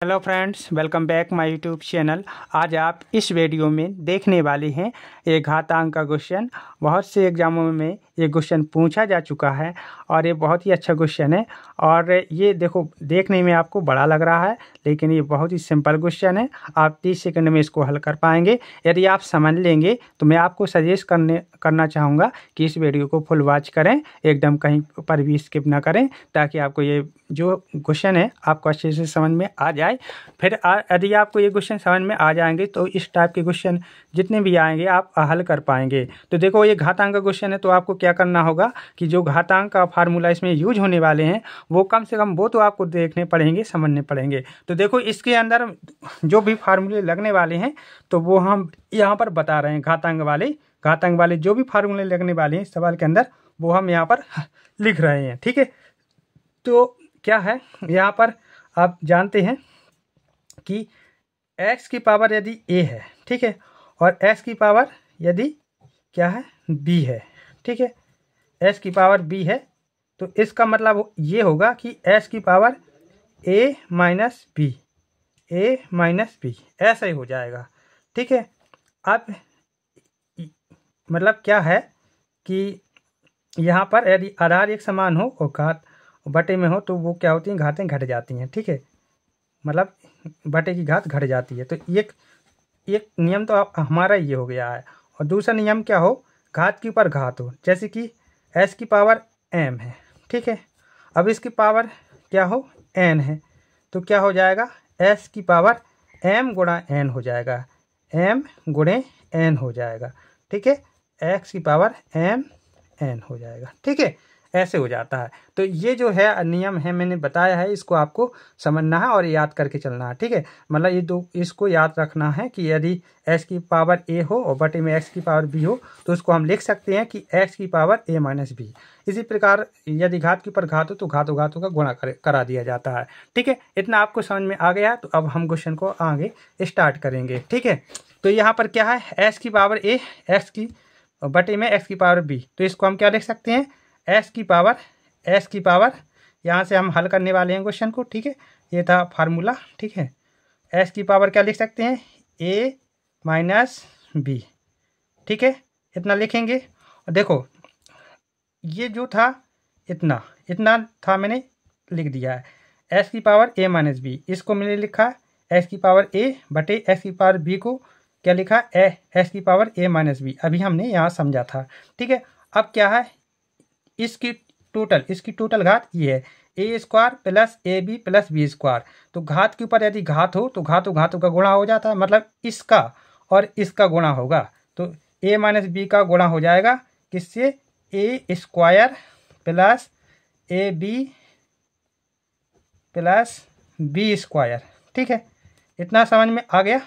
Hello friends, welcome back my YouTube channel. आज आप इस वीडियो में देखने वाले हैं एक घातांक का क्वेश्चन। बहुत से एग्जामों में ये क्वेश्चन पूछा जा चुका है और ये बहुत ही अच्छा क्वेश्चन है। और ये देखो, देखने में आपको बड़ा लग रहा है लेकिन ये बहुत ही सिंपल क्वेश्चन है। आप 30 सेकंड में इसको हल कर पाएंगे यदि आप समझ लेंगे। तो मैं आपको सजेस्ट करना चाहूँगा कि इस वीडियो को फुल वॉच करें, एकदम कहीं पर भी स्किप ना करें, ताकि आपको ये जो क्वेश्चन है आपको अच्छे से समझ में आ जाए। फिर यदि आपको ये क्वेश्चन समझ में आ जाएंगे तो इस टाइप के क्वेश्चन जितने भी आएंगे आप हल कर पाएंगे। तो देखो, ये घातांक का क्वेश्चन है तो आपको क्या करना होगा कि जो घातांक का फार्मूला इसमें यूज होने वाले हैं वो कम से कम वो तो आपको देखने पड़ेंगे, समझने पड़ेंगे। तो देखो, इसके अंदर जो भी फार्मूले लगने वाले हैं तो वो हम यहाँ पर बता रहे हैं। घातांक वाले जो भी फार्मूले लगने वाले हैं इस सवाल के अंदर वो हम यहाँ पर लिख रहे हैं। ठीक है, तो क्या है, यहाँ पर आप जानते हैं कि x की पावर यदि a है, ठीक है, और x की पावर यदि क्या है b है, ठीक है, x की पावर b है, तो इसका मतलब ये होगा कि x की पावर a माइनस बी ऐसा ही हो जाएगा। ठीक है, अब मतलब क्या है कि यहाँ पर यदि आधार एक समान हो और घात बटे में हो तो वो क्या होती हैं, घातें घट जाती हैं। ठीक है, मतलब बटे की घात घट जाती है। तो एक नियम तो हमारा ये हो गया है। और दूसरा नियम क्या हो, घात के ऊपर घात हो, जैसे कि s की पावर m है, ठीक है, अब इसकी पावर क्या हो n है, तो क्या हो जाएगा, s की पावर m गुणा n हो जाएगा, m गुणे n हो जाएगा। ठीक है, x की पावर m n हो जाएगा। ठीक है, ऐसे हो जाता है। तो ये जो है नियम है मैंने बताया है, इसको आपको समझना है और याद करके चलना है। ठीक है, मतलब ये दो इसको याद रखना है कि यदि x की पावर a हो और बटे में x की पावर b हो तो उसको हम लिख सकते हैं कि x की पावर a माइनस बी। इसी प्रकार यदि घात के ऊपर घात हो तो घातों का गुणा करा दिया जाता है। ठीक है, इतना आपको समझ में आ गया। तो अब हम क्वेश्चन को आगे स्टार्ट करेंगे। ठीक है, तो यहाँ पर क्या है, x की पावर a, x की बटे में x की पावर b, तो इसको हम क्या लिख सकते हैं, s की पावर यहाँ से हम हल करने वाले हैं क्वेश्चन को। ठीक है, ये था फार्मूला। ठीक है, s की पावर क्या लिख सकते हैं, a माइनस बी। ठीक है, इतना लिखेंगे। और देखो, ये जो था इतना था मैंने लिख दिया है, s की पावर a माइनस बी, इसको मैंने लिखा s की पावर a बटे s की पावर b को क्या लिखा, s की पावर a माइनस बी। अभी हमने यहाँ समझा था। ठीक है, अब क्या है, इसकी टोटल घात ये है, a square plus A B plus B square. तो घात के ऊपर यदि घात हो तो घातों का गुणा हो जाता है, मतलब इसका और इसका गुणा होगा। तो a माइनस बी का गुणा हो जाएगा किससे, a square plus A B plus B square. ठीक है, इतना समझ में आ गया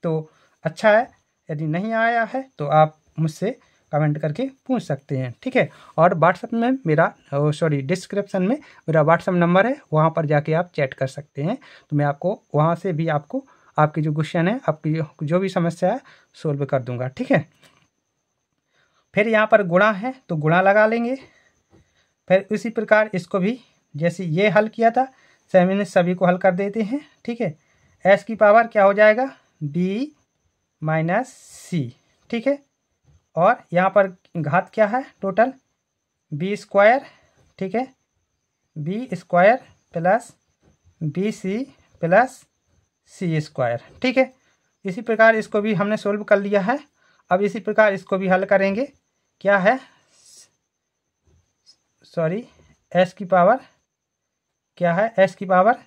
तो अच्छा है। यदि नहीं आया है तो आप मुझसे कमेंट करके पूछ सकते हैं। ठीक है, और व्हाट्सएप में मेरा डिस्क्रिप्शन में मेरा व्हाट्सएप नंबर है, वहाँ पर जाके आप चैट कर सकते हैं। तो मैं आपको वहाँ से भी आपको आपकी जो क्वेश्चन है, आपकी जो भी समस्या है सोल्व कर दूंगा। ठीक है, फिर यहाँ पर गुणा है तो गुणा लगा लेंगे। फिर उसी प्रकार इसको भी जैसे ये हल किया था मैंने सभी को हल कर देते हैं। ठीक है, s की पावर क्या हो जाएगा, b माइनस सी। ठीक है, और यहाँ पर घात क्या है, टोटल बी स्क्वायर। ठीक है, B square plus B C plus C square. ठीक है, इसी प्रकार इसको भी हमने सोल्व कर लिया है। अब इसी प्रकार इसको भी हल करेंगे। क्या है, s की पावर क्या है, s की पावर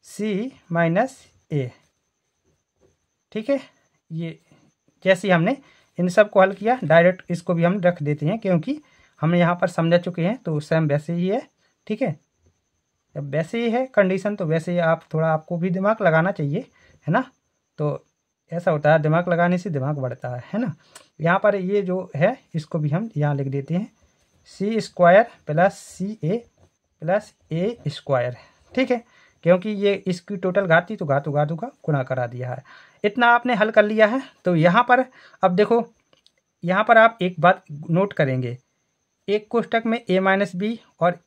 c माइनस ए। ठीक है, ये जैसे हमने इन सब को हल किया, डायरेक्ट इसको भी हम रख देते हैं क्योंकि हम यहाँ पर समझ चुके हैं। तो सेम वैसे ही है। ठीक है, जब वैसे ही है कंडीशन तो वैसे ही आप थोड़ा आपको भी दिमाग लगाना चाहिए, है ना। तो ऐसा होता है, दिमाग लगाने से दिमाग बढ़ता है ना। यहाँ पर ये जो है इसको भी हम यहाँ लिख देते हैं, सी स्क्वायर प्लस सी ए प्लस ए स्क्वायर। ठीक है, क्योंकि ये इसकी टोटल घात थी तो घातों का गुणा करा दिया है। इतना आपने हल कर लिया है। तो यहाँ पर अब देखो, यहाँ पर आप एक बात नोट करेंगे, एक कोष्टक में a माइनस बी और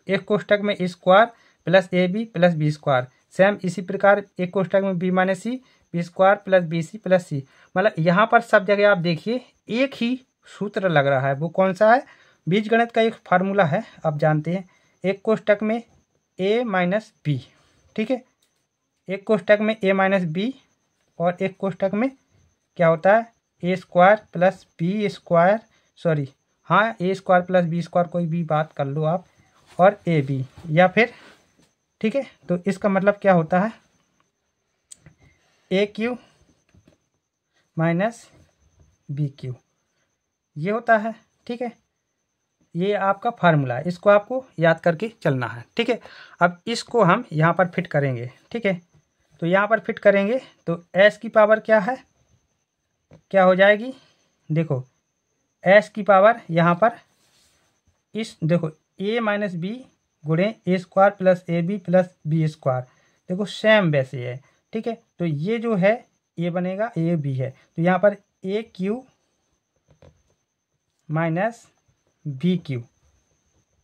एक कोष्टक में a square plus A B plus B square, same इसी प्रकार एक कोष्टक में B minus C B square plus B C plus C. मतलब यहाँ पर सब जगह आप देखिए एक ही सूत्र लग रहा है। वो कौन सा है? बीजगणित का एक फार्मूला है, आप जानते हैं। एक कोष्टक में ए माइनस बी, ठीक है, एक कोष्टक में ए माइनस बी और एक कोष्टक में क्या होता है? A square plus B square, sorry हाँ A square plus B square, कोई भी बात कर लो आप, और ए बी या फिर, ठीक है। तो इसका मतलब क्या होता है? ए क्यू माइनस बी क्यू, ये होता है, ठीक है। ये आपका फार्मूला है, इसको आपको याद करके चलना है, ठीक है। अब इसको हम यहाँ पर फिट करेंगे, ठीक है। तो यहाँ पर फिट करेंगे तो एस की पावर क्या है, क्या हो जाएगी? देखो एस की पावर यहाँ पर इस देखो ए माइनस बी गुणे A square plus A B plus B square, देखो सेम वैसे है, ठीक है। तो ये जो है ए बनेगा, ए बी है, तो यहाँ पर ए क्यू माइनस बी क्यू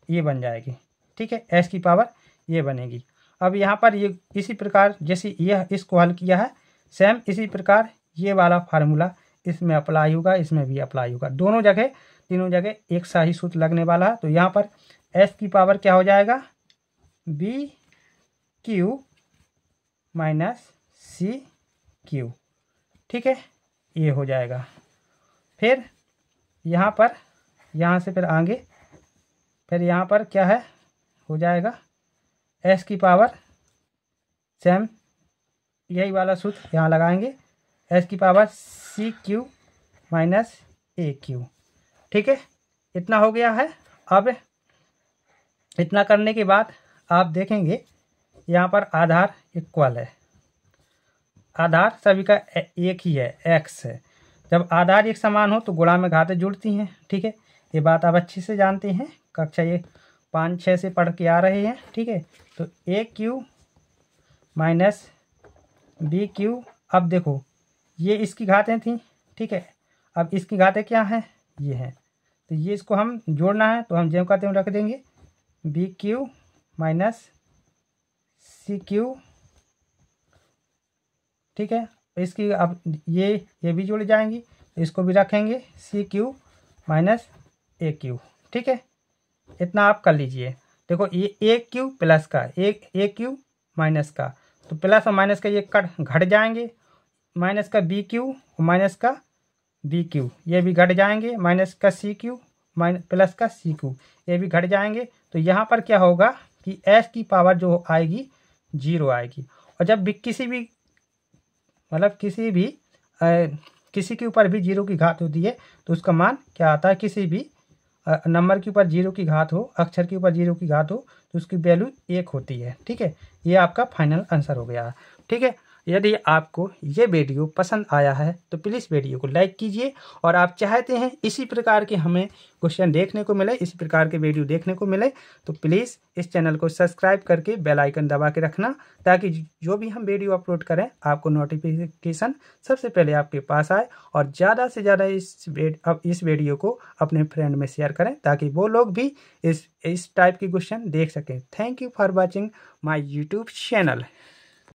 ये बन जाएगी, ठीक है। एस की पावर ये बनेगी। अब यहाँ पर ये इसी प्रकार जैसे ये इसको हल किया है, सेम इसी प्रकार ये वाला फार्मूला इसमें अप्लाई होगा, इसमें भी अप्लाई होगा। दोनों जगह, तीनों जगह एक सा ही सूत्र लगने वाला है। तो यहाँ पर एस की पावर क्या हो जाएगा? B q minus c q, ठीक है, ये हो जाएगा। फिर यहाँ पर, यहाँ से फिर आगे, फिर यहाँ पर क्या है हो जाएगा? एस की पावर सेम यही वाला सूत्र यहाँ लगाएंगे, एस की पावर सी क्यू माइनस ए क्यू, ठीक है। इतना हो गया है। अब इतना करने के बाद आप देखेंगे यहाँ पर आधार इक्वल है, आधार सभी का एक ही है, एक्स है। जब आधार एक समान हो तो गुणा में घातें जुड़ती हैं, ठीक है। ये बात आप अच्छे से जानते हैं, कक्षा ये 5-6 से पढ़ के आ रहे हैं, ठीक है। तो ए क्यू माइनस बी क्यू, अब देखो ये इसकी घातें थी, ठीक है। अब इसकी घातें क्या हैं? ये हैं। तो ये इसको हम जोड़ना है, तो हम ज्यों का त्यों रख देंगे, b q minus c q, ठीक है। इसकी अब ये भी जुड़ जाएंगी, तो इसको भी रखेंगे सी क्यू माइनस ए क्यू, ठीक है। इतना आप कर लीजिए। देखो ये ए क्यू प्लस का एक ए क्यू माइनस का, तो प्लस और माइनस का ये घट जाएंगे, माइनस का बी क्यू माइनस का बी क्यू ये भी घट जाएंगे, माइनस का सी क्यू माइनस प्लस का सी क्यू ये भी घट जाएंगे। तो यहाँ पर क्या होगा कि एस की पावर जो आएगी 0 आएगी। और जब भी किसी भी मतलब किसी के ऊपर भी 0 की घात होती है तो उसका मान क्या आता है? किसी भी नंबर के ऊपर 0 की घात हो, अक्षर के ऊपर 0 की घात हो तो उसकी वैल्यू 1 होती है, ठीक है। ये आपका फाइनल आंसर हो गया, ठीक है। यदि आपको ये वीडियो पसंद आया है तो प्लीज़ वीडियो को लाइक कीजिए, और आप चाहते हैं इसी प्रकार के हमें क्वेश्चन देखने को मिले, इसी प्रकार के वीडियो देखने को मिले, तो प्लीज़ इस चैनल को सब्सक्राइब करके बेल आइकन दबा के रखना, ताकि जो भी हम वीडियो अपलोड करें आपको नोटिफिकेशन सबसे पहले आपके पास आए। और ज़्यादा से ज़्यादा इस वीडियो को अपने फ्रेंड में शेयर करें, ताकि वो लोग भी इस टाइप की क्वेश्चन देख सकें। Thank you for watching my YouTube channel.